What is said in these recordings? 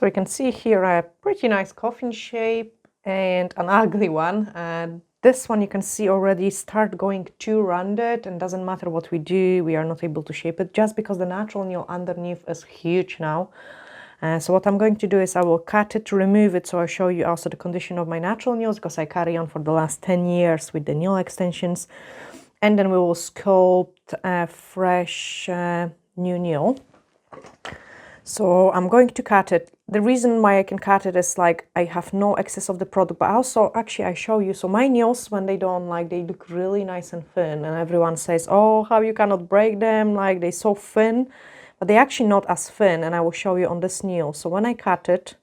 So you can see here a pretty nice coffin shape and an ugly one. And this one you can see already start going too rounded, and doesn't matter what we do, we are not able to shape it just because the natural nail underneath is huge now. So what I'm going to do is I will cut it to remove it, so I'll show you also the condition of my natural nails, because I carry on for the last 10 years with the nail extensions. And then we will sculpt a fresh new nail. So I'm going to cut it. The reason why I can cut it is like I have no excess of the product, but also actually I show you. So my nails, when they don't, like, they look really nice and thin, and everyone says, oh, how you cannot break them, like they're so thin, but they're actually not as thin, and I will show you on this nail. So when I cut it,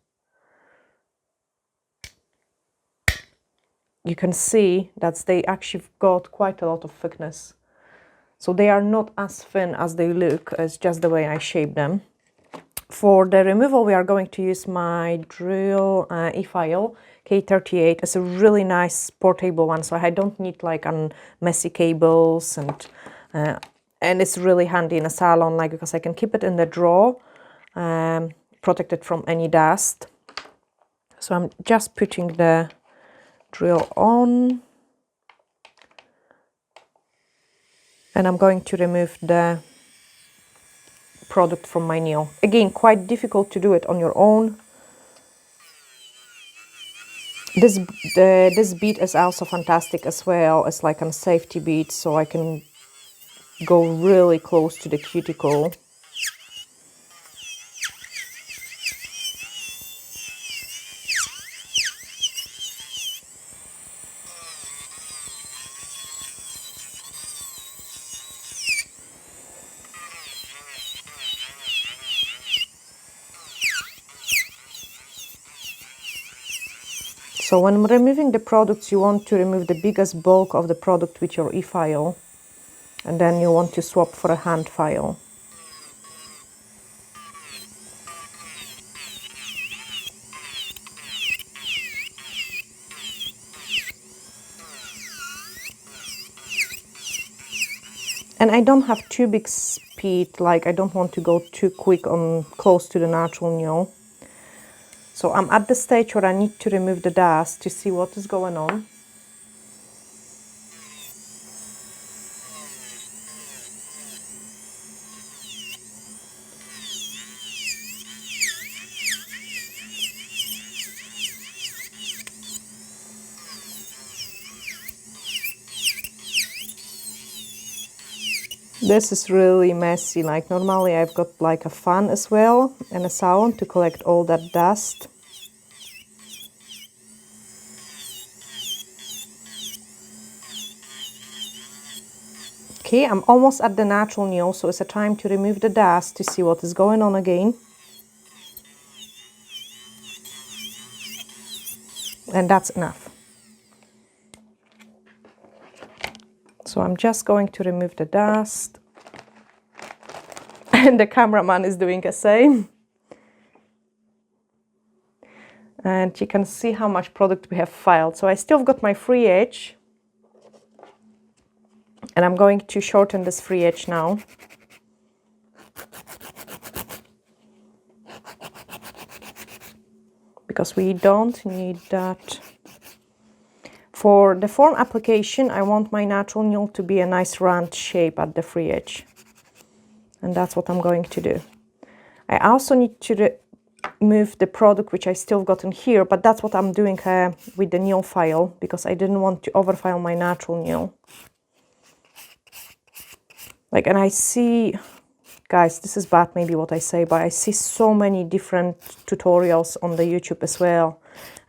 you can see that they actually got quite a lot of thickness. So they are not as thin as they look. It's just the way I shape them. For the removal, we are going to use my drill e-file K38. It's a really nice portable one, so I don't need like messy cables, and it's really handy in a salon, like, because I can keep it in the drawer, protected from any dust. So I'm just putting the drill on, and I'm going to remove the product from my nail. Again, quite difficult to do it on your own. This bead is also fantastic as well. It's like a safety bead, so I can go really close to the cuticle. So when removing the products, you want to remove the biggest bulk of the product with your e-file, and then you want to swap for a hand file. And I don't have too big speed, like I don't want to go too quick on close to the natural nail. So I'm at the stage where I need to remove the dust to see what is going on. This is really messy. Like normally I've got like a fan as well and a salon to collect all that dust. Okay, I'm almost at the natural nail, so it's a time to remove the dust to see what is going on again. And that's enough. So I'm just going to remove the dust. And the cameraman is doing the same. And you can see how much product we have filed. So I still got my free edge. And I'm going to shorten this free edge now. Because we don't need that. For the form application, I want my natural nail to be a nice round shape at the free edge. And that's what I'm going to do. I also need to remove the product which I still got in here, but that's what I'm doing with the nail file, because I didn't want to overfile my natural nail. Like, and I see, guys, this is bad maybe what I say, but I see so many different tutorials on the YouTube as well.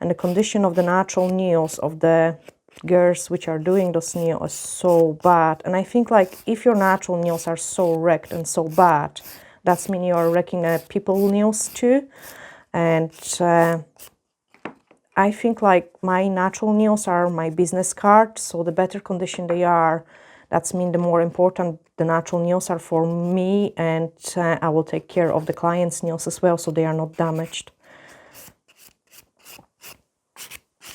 And the condition of the natural nails of the girls which are doing those nails is so bad. And I think like if your natural nails are so wrecked and so bad, that's mean you are wrecking people nails too. And I think like my natural nails are my business card. So the better condition they are, that's mean the more important the natural nails are for me. And I will take care of the client's nails as well, so they are not damaged.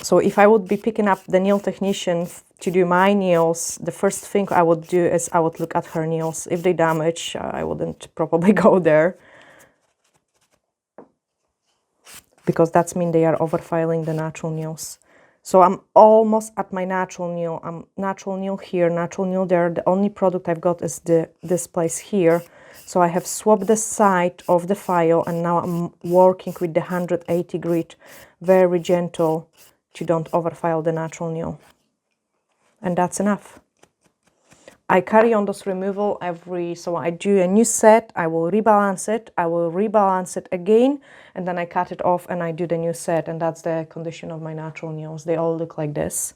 So if I would be picking up the nail technician to do my nails, the first thing I would do is I would look at her nails. If they damage, I wouldn't probably go there. because that's mean they are overfiling the natural nails. So I'm almost at my natural nail. I'm natural nail here, natural nail there. The only product I've got is this place here. So I have swapped the side of the file, and now I'm working with the 180 grit, very gentle, to don't overfile the natural nail. And that's enough. I carry on this removal so I do a new set, I will rebalance it again, and then I cut it off and I do the new set, and that's the condition of my natural nails. They all look like this.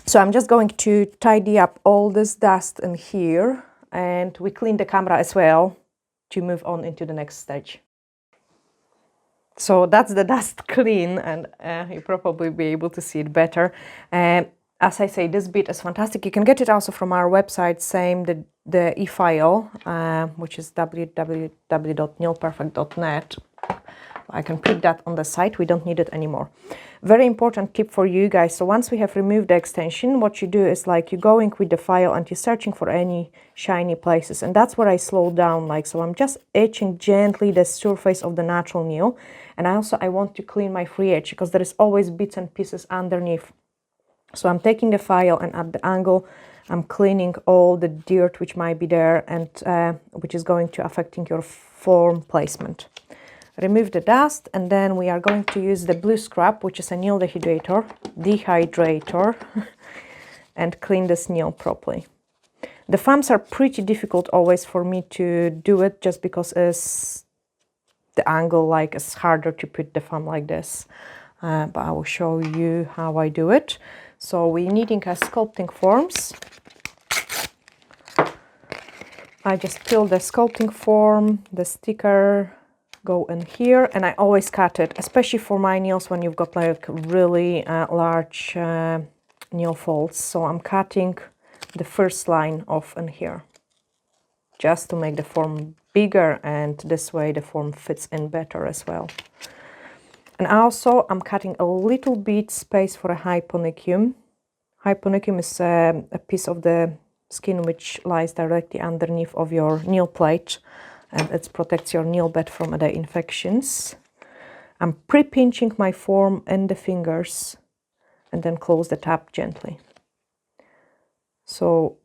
So I'm just going to tidy up all this dust in here, and we clean the camera as well to move on into the next stage. So that's the dust clean, and you'll probably be able to see it better. As I say, this bead is fantastic. You can get it also from our website, same, the e-file, which is www.nailperfect.net. I can put that on the site. We don't need it anymore. Very important tip for you guys. So once we have removed the extension, what you do is like you're going with the file and you're searching for any shiny places. And that's where I slow down. Like, so I'm just etching gently the surface of the natural nail. And I want to clean my free edge because there is always bits and pieces underneath. So I'm taking the file, and at the angle, I'm cleaning all the dirt which might be there, and which is going to affecting your form placement. Remove the dust, and then we are going to use the blue scrub, which is a nail dehydrator, and clean this nail properly. The thumbs are pretty difficult always for me to do it, just because it's the angle, like it's harder to put the thumb like this. But I will show you how I do it. So we're needing a sculpting forms. I just peel the sculpting form, the sticker go in here, and I always cut it, especially for my nails when you've got like really large nail folds. So I'm cutting the first line off in here, just to make the form bigger, and this way the form fits in better as well. And also I'm cutting a little bit space for a hyponychium. Hyponychium is a piece of the skin which lies directly underneath of your nail plate, and it protects your nail bed from the infections. I'm pre-pinching my form in the fingers and then close the tab gently. So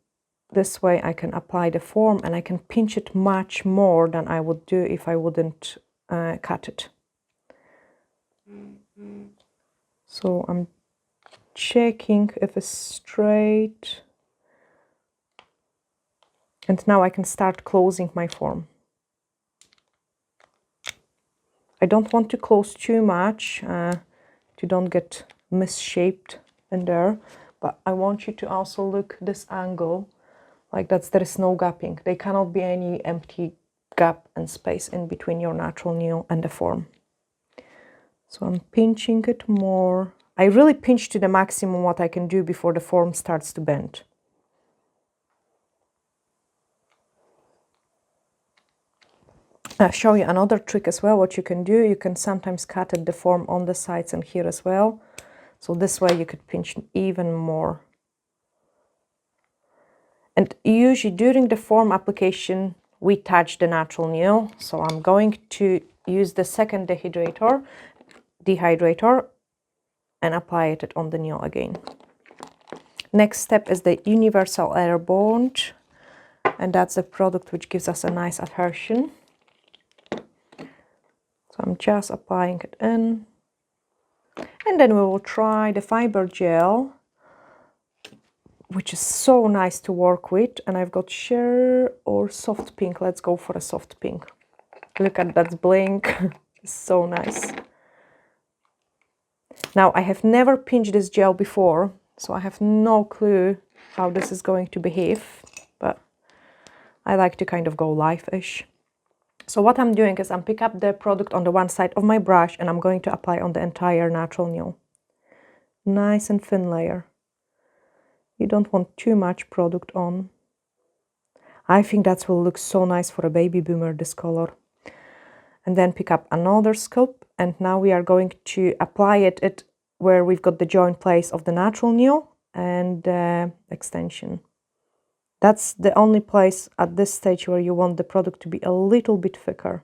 this way I can apply the form, and I can pinch it much more than I would do if I wouldn't cut it. So I'm checking if it's straight, and now I can start closing my form. I don't want to close too much to don't get misshaped in there, but I want you to also look this angle, like there is no gapping. There cannot be any empty gap and space in between your natural nail and the form. So I'm pinching it more. I really pinch to the maximum what I can do before the form starts to bend. I'll show you another trick as well, what you can do. You can sometimes cut the form on the sides and here as well. So this way you could pinch even more. And usually during the form application, we touch the natural nail. So I'm going to use the second dehydrator and apply it on the nail again. Next step is the Universal Air Bond, and that's a product which gives us a nice adhesion. So I'm just applying it in, and then we will try the fiber gel, which is so nice to work with. And I've got sheer or soft pink. Let's go for a soft pink. Look at that blink. It's so nice. Now, I have never pinched this gel before, so I have no clue how this is going to behave, but I like to kind of go live-ish. So what I'm doing is I'm picking up the product on the one side of my brush, and I'm going to apply on the entire natural nail. Nice and thin layer. You don't want too much product on. I think that will look so nice for a baby boomer, this color. And then pick up another scoop, and now we are going to apply it where we've got the joint place of the natural nail and extension. That's the only place at this stage where you want the product to be a little bit thicker.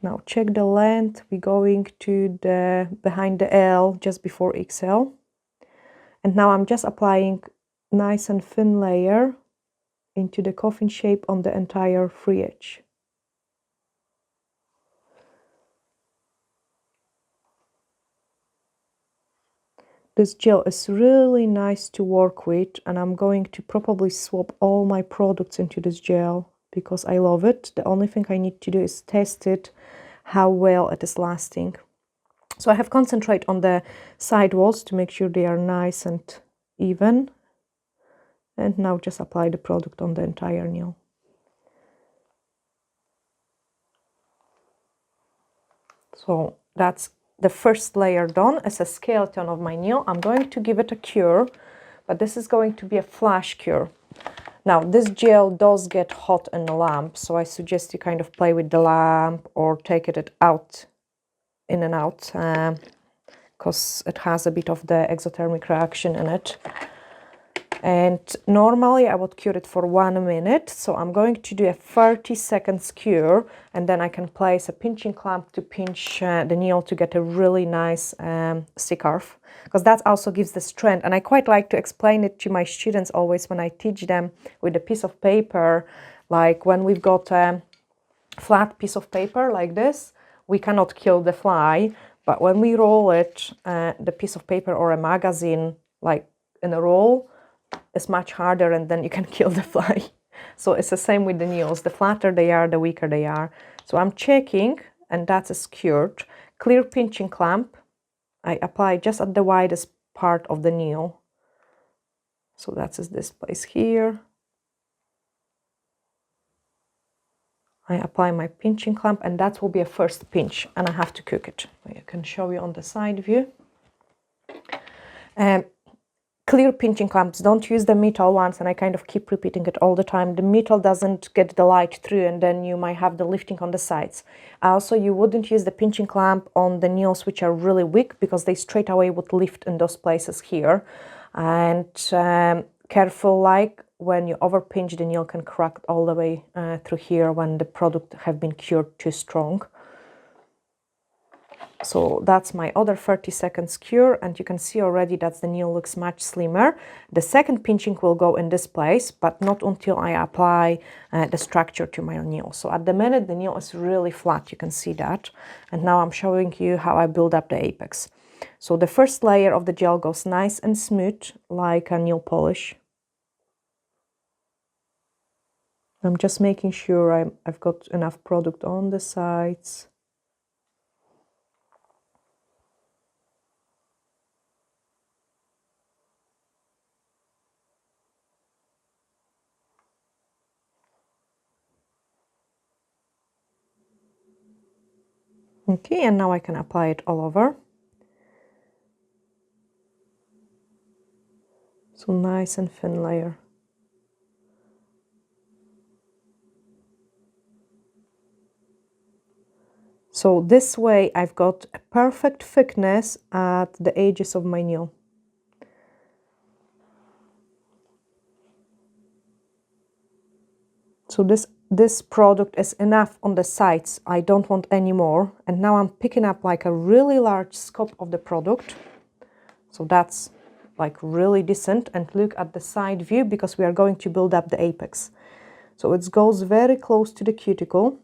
Now check the length. We're going to the behind the L, just before XL. And now I'm just applying nice and thin layer into the coffin shape on the entire free edge. This gel is really nice to work with, and I'm going to probably swap all my products into this gel because I love it. The only thing I need to do is test it, how well it is lasting. So I have concentrate on the side walls to make sure they are nice and even. And now just apply the product on the entire nail. So that's the first layer done as a skeleton of my nail. I'm going to give it a cure, but this is going to be a flash cure. Now this gel does get hot in the lamp, so I suggest you kind of play with the lamp or take it out, in and out, because it has a bit of the exothermic reaction in it. And normally I would cure it for 1 minute, so I'm going to do a 30 seconds cure, and then I can place a pinching clamp to pinch the nail to get a really nice stick curve, because that also gives the strength. And I quite like to explain it to my students always when I teach them with a piece of paper. Like when we've got a flat piece of paper like this, we cannot kill the fly, but when we roll it, the piece of paper or a magazine, like in a roll, is much harder, and then you can kill the fly. So it's the same with the nails. The flatter they are, the weaker they are. So I'm checking, and that's cured. Clear pinching clamp. I apply just at the widest part of the nail. So that's this place here. I apply my pinching clamp, and that will be a first pinch, and I have to cook it. I can show you on the side view. Clear pinching clamps, don't use the metal ones, and I kind of keep repeating it all the time. The metal doesn't get the light through, and then you might have the lifting on the sides. Also, you wouldn't use the pinching clamp on the nails which are really weak, because they straight away would lift in those places here. And careful, like when you over pinch, the nail can crack all the way through here when the product have been cured too strong. So that's my other 30 seconds cure, and you can see already that the nail looks much slimmer. The second pinching will go in this place, but not until I apply the structure to my nail. So at the minute the nail is really flat, you can see that. And now I'm showing you how I build up the apex. So the first layer of the gel goes nice and smooth, like a nail polish. I'm just making sure I've got enough product on the sides. Okay, and now I can apply it all over. So nice and thin layer. So this way I've got a perfect thickness at the edges of my nail. So this product is enough on the sides. I don't want any more. And now I'm picking up like a really large scoop of the product. So that's like really decent. And look at the side view, because we are going to build up the apex. So it goes very close to the cuticle,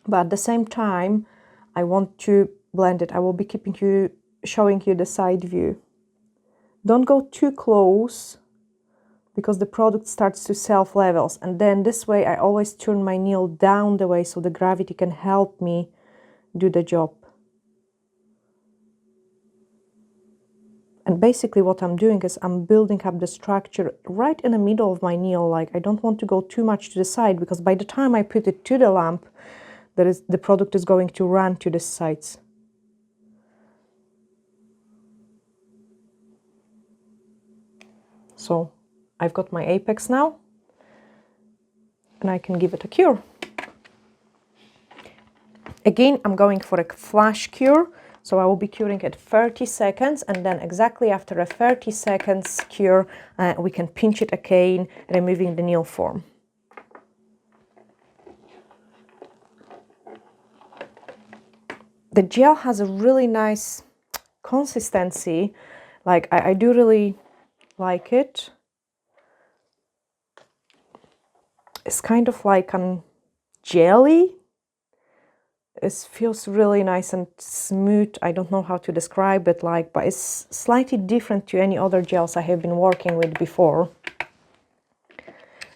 but at the same time I want to blend it. I will be showing you the side view. Don't go too close, because the product starts to self-levels, and then this way I always turn my nail down the way so the gravity can help me do the job. And basically what I'm doing is I'm building up the structure right in the middle of my nail. Like, I don't want to go too much to the side, because by the time I put it to the lamp, the product is going to run to the sides. So I've got my apex now, and I can give it a cure. Again, I'm going for a flash cure, so I will be curing at 30 seconds, and then exactly after a 30 seconds cure, we can pinch it again, removing the nail form. The gel has a really nice consistency. Like I do really like it. It's kind of like a jelly. It feels really nice and smooth. I don't know how to describe it, like, but it's slightly different to any other gels I have been working with before.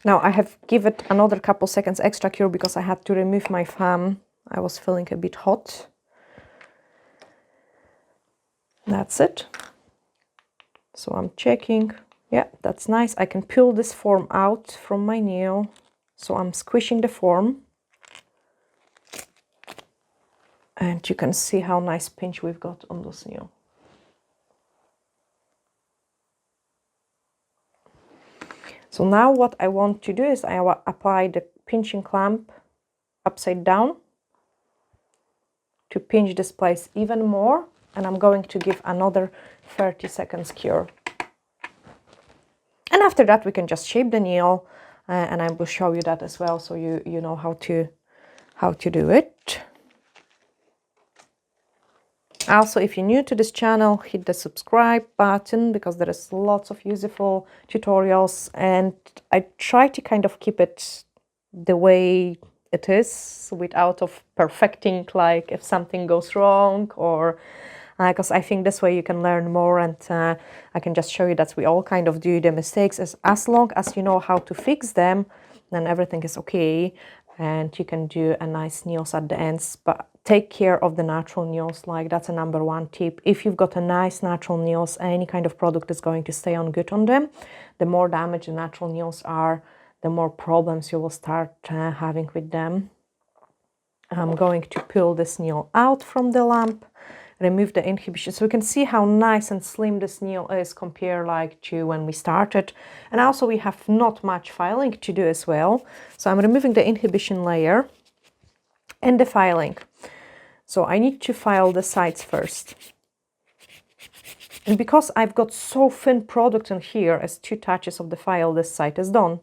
Now I have given it another couple seconds extra cure because I had to remove my fan. I was feeling a bit hot. That's it. So I'm checking. Yeah, that's nice. I can peel this foam out from my nail. So I'm squishing the foam. And you can see how nice pinch we've got on this nail. So now what I want to do is I apply the pinching clamp upside down to pinch this place even more. And I'm going to give another 30 seconds cure. And after that, we can just shape the nail. And I will show you that as well, so you know how to do it. Also, if you're new to this channel, hit the subscribe button because there is lots of useful tutorials, and I try to kind of keep it the way it is without of perfecting, like if something goes wrong, or because I think this way you can learn more, and I can just show you that we all kind of do the mistakes. As long as you know how to fix them, then everything is okay, and you can do a nice nails at the ends. But take care of the natural nails, like that's a #1 tip. If you've got a nice natural nails, any kind of product is going to stay on good on them. The more damaged the natural nails are, the more problems you will start having with them. I'm going to pull this nail out from the lamp, remove the inhibition, so we can see how nice and slim this nail is compared like to when we started. And also we have not much filing to do as well. So I'm removing the inhibition layer and the filing. So I need to file the sides first. And because I've got so thin product in here, as 2 touches of the file, this side is done.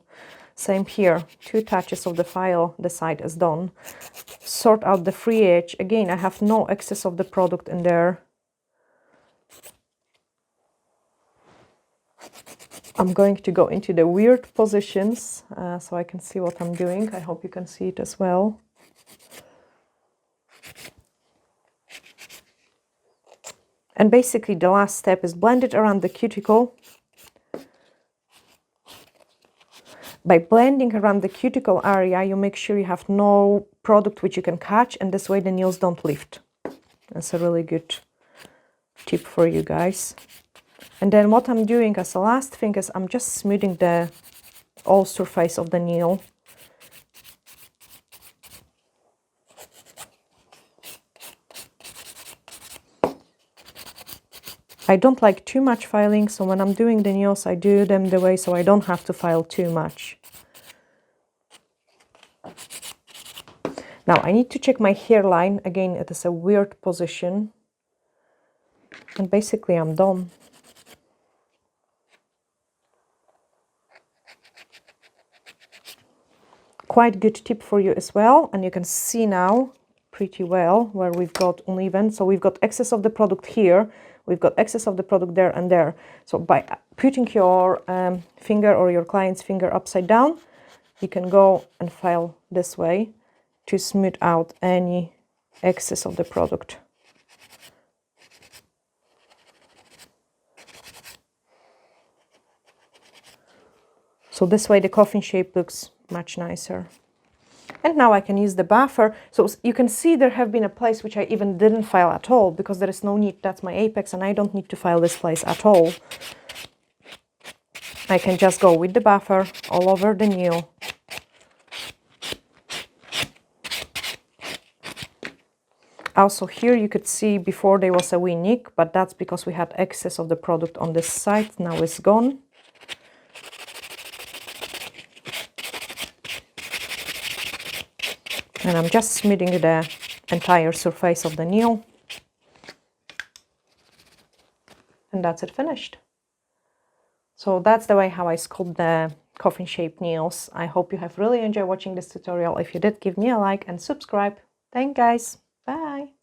Same here, 2 touches of the file, the side is done. Sort out the free edge. Again, I have no excess of the product in there. I'm going to go into the weird positions so I can see what I'm doing. I hope you can see it as well. And basically the last step is blend it around the cuticle. By blending around the cuticle area, you make sure you have no product which you can catch, and this way the nails don't lift. That's a really good tip for you guys. And then what I'm doing as the last thing is I'm just smoothing the whole surface of the nail. I don't like too much filing, so when I'm doing the nails, I do them the way so I don't have to file too much. Now I need to check my hairline. Again, it is a weird position. And basically I'm done. Quite good tip for you as well. And you can see now pretty well where we've got uneven. So we've got excess of the product here. We've got excess of the product there and there. So by putting your finger or your client's finger upside down, you can go and file this way to smooth out any excess of the product. So this way the coffin shape looks much nicer. And now I can use the buffer. So you can see there have been a place which I even didn't file at all because there is no need. That's my apex and I don't need to file this place at all. I can just go with the buffer all over the nail. Also here you could see before there was a wee nick, but that's because we had excess of the product on this side. Now it's gone. And I'm just smoothing the entire surface of the nail. And that's it finished. So that's the way how I sculpt the coffin shaped nails. I hope you have really enjoyed watching this tutorial. If you did, give me a like and subscribe. Thanks guys. Bye.